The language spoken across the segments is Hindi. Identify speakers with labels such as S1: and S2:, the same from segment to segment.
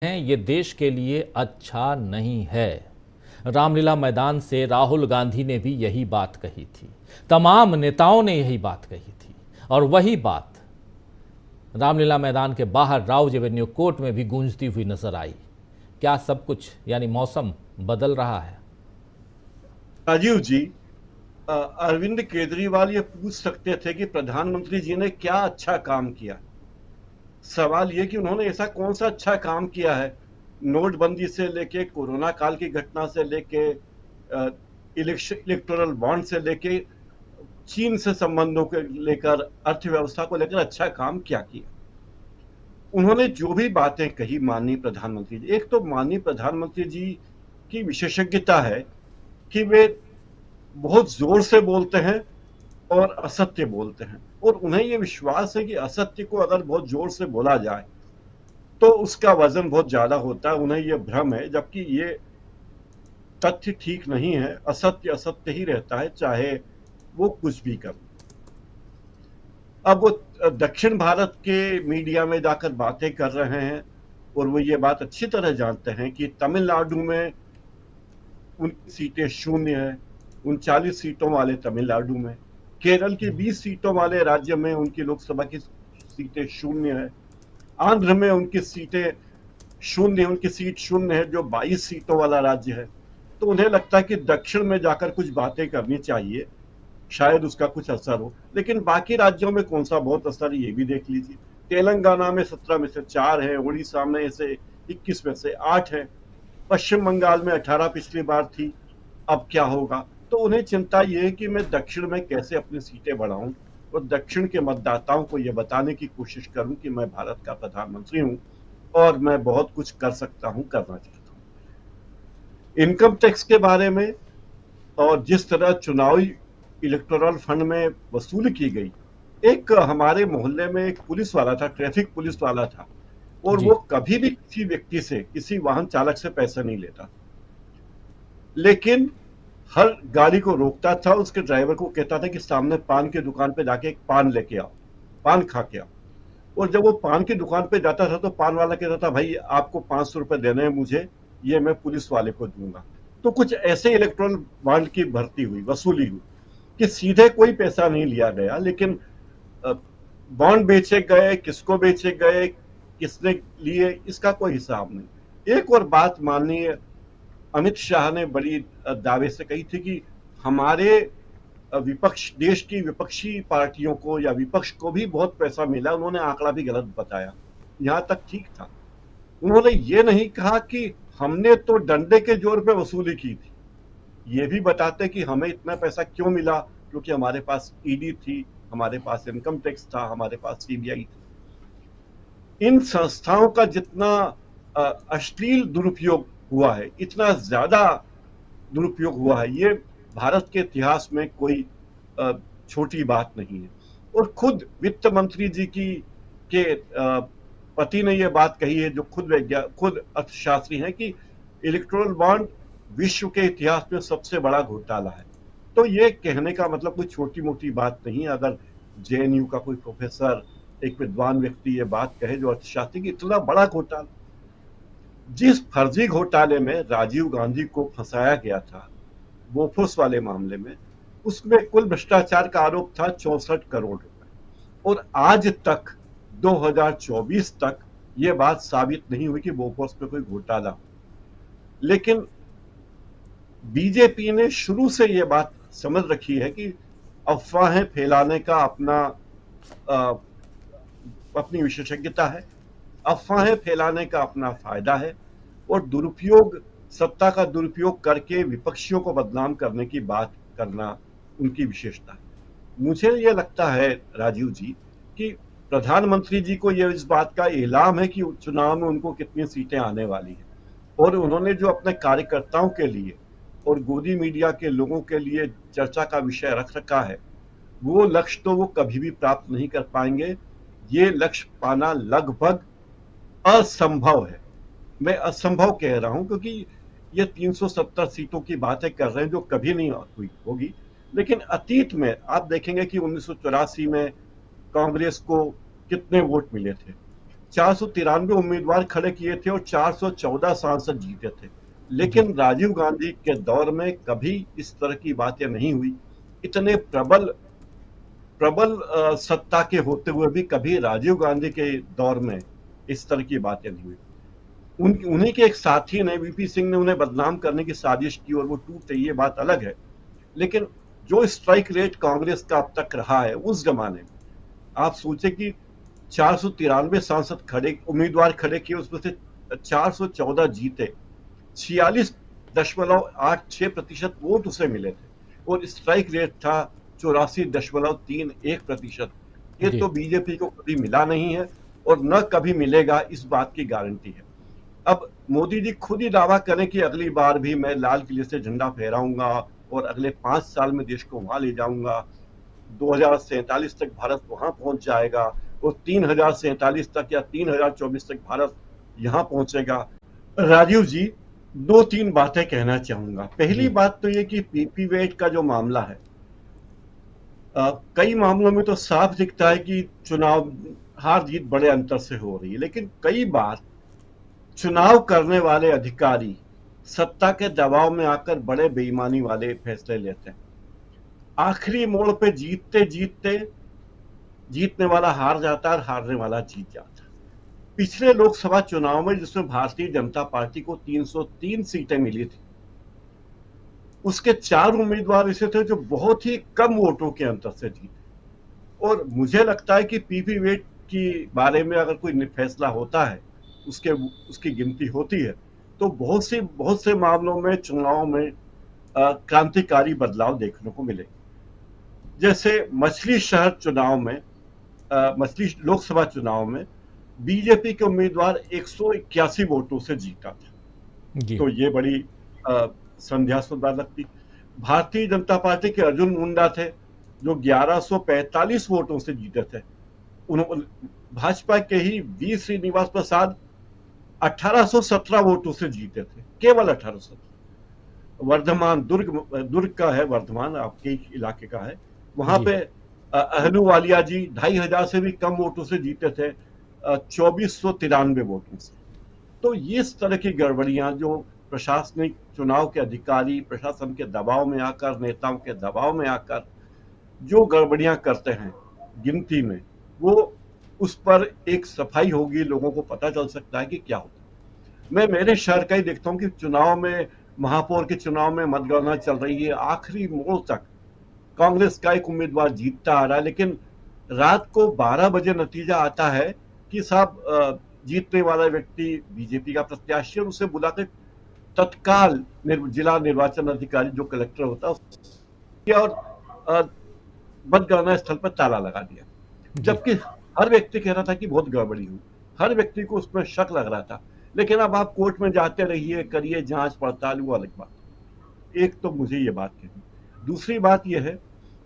S1: हैं ये देश के लिए अच्छा नहीं है। रामलीला मैदान से राहुल गांधी ने भी यही बात कही थी, तमाम नेताओं ने यही बात कही थी और वही बात रामलीला मैदान के बाहर राउज एवेन्यू कोर्ट में भी गूंजती हुई नजर आई। क्या सब कुछ यानी मौसम बदल रहा है?
S2: राजीव जी, अरविंद केजरीवाल ये पूछ सकते थे कि प्रधानमंत्री जी ने क्या अच्छा काम किया। सवाल ये कि उन्होंने ऐसा कौन सा अच्छा काम किया है। नोटबंदी से लेके, कोरोना काल की घटना से लेके, इलेक्टोरल बॉन्ड से लेके, चीन से संबंधों को लेकर, अर्थव्यवस्था को लेकर अच्छा काम क्या किया। उन्होंने जो भी बातें कही माननीय प्रधानमंत्री जी, एक तो माननीय प्रधानमंत्री जी की विशेषज्ञता है कि वे बहुत जोर से बोलते हैं और असत्य बोलते हैं, और उन्हें यह विश्वास है कि असत्य को अगर बहुत जोर से बोला जाए तो उसका वजन बहुत ज्यादा होता है। उन्हें यह भ्रम है, जबकि ये तथ्य ठीक नहीं है। असत्य असत्य ही रहता है, चाहे वो कुछ भी कर। अब वो दक्षिण भारत के मीडिया में जाकर बातें कर रहे हैं, और वो ये बात अच्छी तरह जानते हैं कि तमिलनाडु में उनकी सीटें शून्य है, 39 सीटों वाले तमिलनाडु में। केरल की 20 सीटों वाले राज्य में उनकी लोकसभा की सीटें शून्य है। आंध्र में उनकी सीटें शून्य, उनकी सीट शून्य है, जो 22 सीटों वाला राज्य है। तो उन्हें लगता है कि दक्षिण में जाकर कुछ बातें करनी चाहिए, शायद उसका कुछ असर हो। लेकिन बाकी राज्यों में कौन सा बहुत असर है, ये भी देख लीजिए। तेलंगाना में 17 में से 4 है, उड़ीसा में से 21 में से 8 है, पश्चिम बंगाल में 18 पिछली बार थी, अब क्या होगा। तो उन्हें चिंता यह है कि मैं दक्षिण में कैसे अपनी सीटें बढ़ाऊं और दक्षिण के मतदाताओं को यह बताने की कोशिश करूं कि मैं भारत का प्रधानमंत्री हूं और मैं बहुत कुछ कर सकता हूं, करना चाहता हूं। इनकम टैक्स के बारे में और जिस तरह चुनावी इलेक्टोरल फंड में वसूली की गई, एक हमारे मोहल्ले में एक पुलिस वाला था, ट्रैफिक पुलिस वाला था, और
S1: जी।
S2: वो कभी भी किसी व्यक्ति से, किसी वाहन चालक से पैसा नहीं लेता, लेकिन हर गाड़ी को रोकता था, उसके ड्राइवर को कहता था कि सामने पान की दुकान पे जाके एक पान लेके आओ, पान खा के आओ। और जब वो पान की दुकान पे जाता था तो पान वाला कहता था, भाई आपको 500 रुपए देने हैं मुझे, ये मैं पुलिस वाले को दूंगा। तो कुछ ऐसे इलेक्ट्रॉन बॉन्ड की भर्ती हुई, वसूली हुई, कि सीधे कोई पैसा नहीं लिया गया, लेकिन बॉन्ड बेचे गए, किसको बेचे गए, किसने लिए, इसका कोई हिसाब नहीं। एक और बात माननीय अमित शाह ने बड़ी दावे से कही थी कि हमारे विपक्ष, देश की विपक्षी पार्टियों को या विपक्ष को भी बहुत पैसा मिला। उन्होंने आंकड़ा भी गलत बताया, यहां तक ठीक था। उन्होंने ये नहीं कहा कि हमने तो डंडे के जोर पे वसूली की थी, ये भी बताते कि हमें इतना पैसा क्यों मिला, क्योंकि हमारे पास ईडी थी, हमारे पास इनकम टैक्स था, हमारे पास सीबीआई थी। इन संस्थाओं का जितना अश्लील दुरुपयोग हुआ है, इतना ज्यादा दुरुपयोग हुआ है, ये भारत के इतिहास में कोई छोटी बात नहीं है। और खुद वित्त मंत्री जी की के पति ने यह बात कही है, जो खुद अर्थशास्त्री हैं, कि इलेक्टोरल बॉन्ड विश्व के इतिहास में सबसे बड़ा घोटाला है। तो ये कहने का मतलब कोई छोटी मोटी बात नहीं है। अगर जेएनयू का कोई प्रोफेसर, एक विद्वान व्यक्ति ये बात कहे जो अर्थशास्त्री की, इतना बड़ा घोटाला, जिस फर्जी घोटाले में राजीव गांधी को फंसाया गया था, बोफोर्स वाले मामले में, उसमें कुल भ्रष्टाचार का आरोप था 64 करोड़ रुपए, और आज तक 2024 तक यह बात साबित नहीं हुई कि बोफोर्स में कोई घोटाला हो। लेकिन बीजेपी ने शुरू से यह बात समझ रखी है कि अफवाहें फैलाने का अपनी विशेषज्ञता है, अफवाहें फैलाने का अपना फायदा है, और दुरुपयोग, सत्ता का दुरुपयोग करके विपक्षियों को बदनाम करने की बात करना उनकी विशेषता है। मुझे यह लगता है राजीव जी कि प्रधानमंत्री जी को यह इस बात का इल्हाम है कि चुनाव में उनको कितनी सीटें आने वाली हैं, और उन्होंने जो अपने कार्यकर्ताओं के लिए और गोदी मीडिया के लोगों के लिए चर्चा का विषय रख रखा है, वो लक्ष्य तो वो कभी भी प्राप्त नहीं कर पाएंगे। ये लक्ष्य पाना लगभग असंभव है। मैं असंभव कह रहा हूं क्योंकि ये 370 सीटों की बातें कर रहे हैं जो कभी नहीं हुई होगी। लेकिन अतीत में आप देखेंगे कि 1984 में कांग्रेस को कितने वोट मिले थे, 493 उम्मीदवार खड़े किए थे और 414 सांसद जीते थे। लेकिन राजीव गांधी के दौर में कभी इस तरह की बातें नहीं हुई। इतने प्रबल प्रबल सत्ता के होते हुए भी कभी राजीव गांधी के दौर में इस तरह की बातें नहीं हुई। उन्हीं के एक साथी ने, वीपी सिंह ने, उन्हें बदनाम करने की साजिश की और वो टूटे, ये बात अलग है। लेकिन जो स्ट्राइक रेट कांग्रेस का अब तक रहा है उस जमाने में, आप सोचे कि 493 सांसद खड़े, उम्मीदवार खड़े किए, उसमें से 414 जीते, 46.86% वोट उसे मिले थे और स्ट्राइक रेट था 84.31%। ये
S1: जी।
S2: तो बीजेपी को कभी मिला नहीं है और न कभी मिलेगा, इस बात की गारंटी है। अब मोदी जी खुद ही दावा करें कि अगली बार भी मैं लाल किले से झंडा फहराऊंगा और अगले 5 साल में देश को वहां ले जाऊंगा, 2047 तक भारत वहां पहुंच जाएगा और 3047 तक या 3024 तक भारत यहां पहुंचेगा। राजीव जी, 2-3 बातें कहना चाहूंगा। पहली
S1: जी।
S2: बात तो ये कि पीपी वेट का जो मामला है, कई मामलों में तो साफ दिखता है कि चुनाव हार जीत बड़े अंतर से हो रही है, लेकिन कई बार चुनाव करने वाले अधिकारी सत्ता के दबाव में आकर बड़े बेईमानी वाले फैसले लेते हैं। आखिरी मोड़ पे जीतते जीतते जीतने वाला हार जाता है और हारने वाला जीत जाता है। पिछले लोकसभा चुनाव में जिसमें भारतीय जनता पार्टी को 303 सीटें मिली थी, उसके 4 उम्मीदवार ऐसे थे जो बहुत ही कम वोटों के अंतर से जीते। और मुझे लगता है कि पीपी वेट के बारे में अगर कोई फैसला होता है, उसकी गिनती होती है, तो बहुत से मामलों में चुनाव में क्रांतिकारी बदलाव देखने को मिलेगा। जैसे मछली शहर चुनाव में, मछली लोकसभा चुनाव में बीजेपी के उम्मीदवार 181 वोटों से जीता था,
S1: जी।
S2: तो ये बड़ी संध्यास्पद बात लगती। भारतीय जनता पार्टी के अर्जुन मुंडा थे जो 1145 वोटों से जीते थे। भाजपा के ही वी श्रीनिवास प्रसाद 1817 वोटों से जीते थे, केवल 1817। वर्धमान, दुर्ग का है, वर्धमान आपके इलाके का है, वहां पे अहलूवालिया जी 2500 से भी कम वोटों से जीते थे, 2493 वोटों से। तो ये इस तरह की गड़बड़ियां जो प्रशासनिक चुनाव के अधिकारी प्रशासन के दबाव में आकर, नेताओं के दबाव में आकर जो गड़बड़ियां करते हैं गिनती में, वो उस पर एक सफाई होगी, लोगों को पता चल सकता है कि क्या होता है। मैं मेरे शहर का ही देखता हूं कि चुनाव में, महापौर के चुनाव में मतगणना चल रही है, आखिरी मोड़ तक कांग्रेस का एक उम्मीदवार जीतता आ रहा है, लेकिन रात को 12 बजे नतीजा आता है कि साहब जीतने वाला व्यक्ति बीजेपी का प्रत्याशी, और उसे बुलाकर तत्काल जिला निर्वाचन अधिकारी जो कलेक्टर होता है और मतगणना स्थल पर ताला लगा दिया, जबकि हर व्यक्ति कह रहा था कि बहुत गड़बड़ी हुई, हर व्यक्ति को उसमें शक लग रहा था। लेकिन अब आप कोर्ट में जाते रहिए, करिए जांच पड़ताल, वो अलग बात। एक तो मुझे ये बात कहनी। दूसरी बात यह है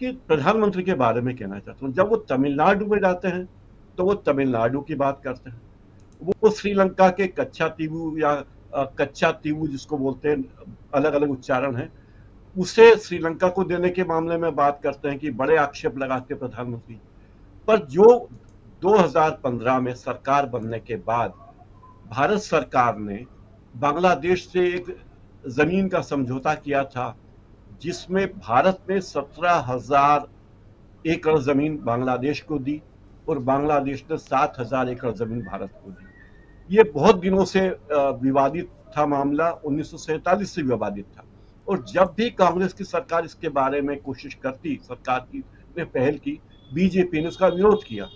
S2: कि प्रधानमंत्री के बारे में कहना चाहता हूँ, जब वो तमिलनाडु में जाते हैं तो वो तमिलनाडु की बात करते हैं, वो श्रीलंका के कच्चातीवू या कच्चातीवू जिसको बोलते हैं, अलग अलग उच्चारण है, उसे श्रीलंका को देने के मामले में बात करते हैं कि बड़े आक्षेप लगाते प्रधानमंत्री। पर जो 2015 में सरकार बनने के बाद भारत सरकार ने बांग्लादेश से एक जमीन का समझौता किया था, जिसमें भारत ने 17,000 एकड़ जमीन बांग्लादेश को दी और बांग्लादेश ने 7,000 एकड़ जमीन भारत को दी। ये बहुत दिनों से विवादित था मामला, 1947 से विवादित था, और जब भी कांग्रेस की सरकार इसके बारे में कोशिश करती, सरकार की ने पहल की, बीजेपी ने उसका विरोध किया।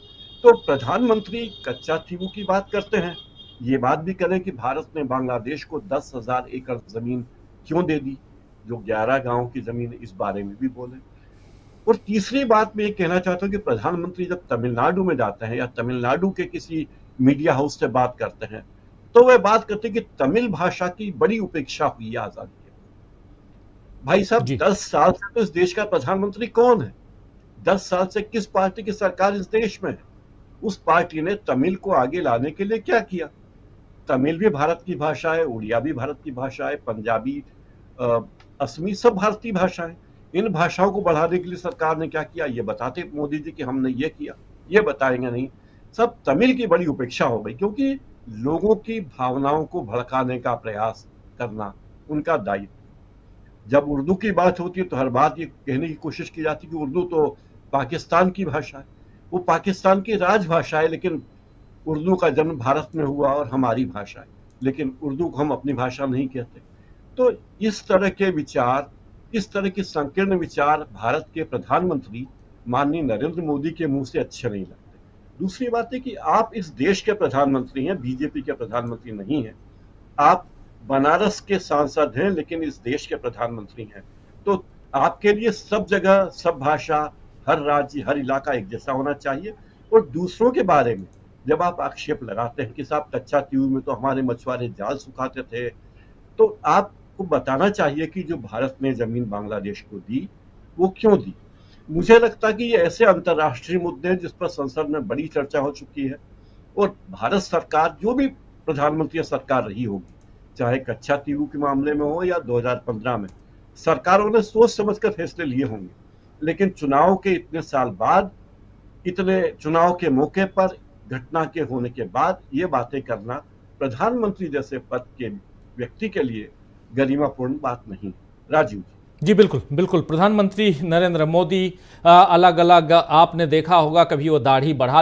S2: तो प्रधानमंत्री कच्चा तीवू की बात करते हैं, ये बात भी करें कि भारत ने बांग्लादेश को 10,000 एकड़ जमीन क्यों दे दी, जो 11 गांव की जमीन, इस बारे में भी बोले। और तीसरी बात मैं ये कहना चाहता हूँ कि प्रधानमंत्री जब तमिलनाडु में जाते हैं या तमिलनाडु के किसी मीडिया हाउस से बात करते हैं, तो वह बात करते हैं कि तमिल भाषा की बड़ी उपेक्षा हुई है आजादी के बाद। भाई साहब, 10 साल से तो इस देश का प्रधानमंत्री कौन है? 10 साल से किस पार्टी की सरकार इस देश में है? उस पार्टी ने तमिल को आगे लाने के लिए क्या किया? तमिल भी भारत की भाषा है, उड़िया भी भारत की भाषा है, पंजाबी, असमी, सब भारतीय भाषाएं। इन भाषाओं को बढ़ाने के लिए सरकार ने क्या किया? ये बताते मोदी जी कि हमने ये किया, ये बताएंगे नहीं। सब तमिल की बड़ी उपेक्षा हो गई, क्योंकि लोगों की भावनाओं को भड़काने का प्रयास करना उनका दायित्व। जब उर्दू की बात होती है तो हर बात ये कहने की कोशिश की जाती है कि उर्दू तो पाकिस्तान की भाषा है, वो पाकिस्तान की राजभाषा है, लेकिन उर्दू का जन्म भारत में हुआ और हमारी भाषा है, लेकिन उर्दू को हम अपनी भाषा नहीं कहते। तो इस तरह के विचार, इस तरह के संकीर्ण विचार भारत के प्रधानमंत्री माननीय नरेंद्र मोदी के मुंह से अच्छे नहीं लगते। दूसरी बात है कि आप इस देश के प्रधानमंत्री हैं, बीजेपी के प्रधानमंत्री नहीं हैं। आप बनारस के सांसद हैं, लेकिन इस देश के प्रधानमंत्री हैं। तो आपके लिए सब जगह, सब भाषा, हर राज्य, हर इलाका एक जैसा होना चाहिए। और दूसरों के बारे में जब आप आक्षेप लगाते हैं कि साहब कच्चा तीऊ में तो हमारे मछुआरे जाल सुखाते थे, तो आपको बताना चाहिए कि जो भारत ने जमीन बांग्लादेश को दी, वो क्यों दी। मुझे लगता है कि ये ऐसे अंतर्राष्ट्रीय मुद्दे हैं जिस पर संसद में बड़ी चर्चा हो चुकी है, और भारत सरकार, जो भी प्रधानमंत्री सरकार रही होगी, चाहे कच्चा तीऊ के मामले में हो या 2015 में, सरकारों ने सोच समझकर फैसले लिए होंगे। लेकिन चुनाव के इतने साल बाद, इतने चुनाव के मौके पर, घटना के होने के बाद ये बातें करना प्रधानमंत्री जैसे पद के व्यक्ति के लिए गरिमापूर्ण बात नहीं। राजीव जी।
S1: जी बिल्कुल बिल्कुल। प्रधानमंत्री नरेंद्र मोदी अलग अलग आपने देखा होगा, कभी वो दाढ़ी बढ़ा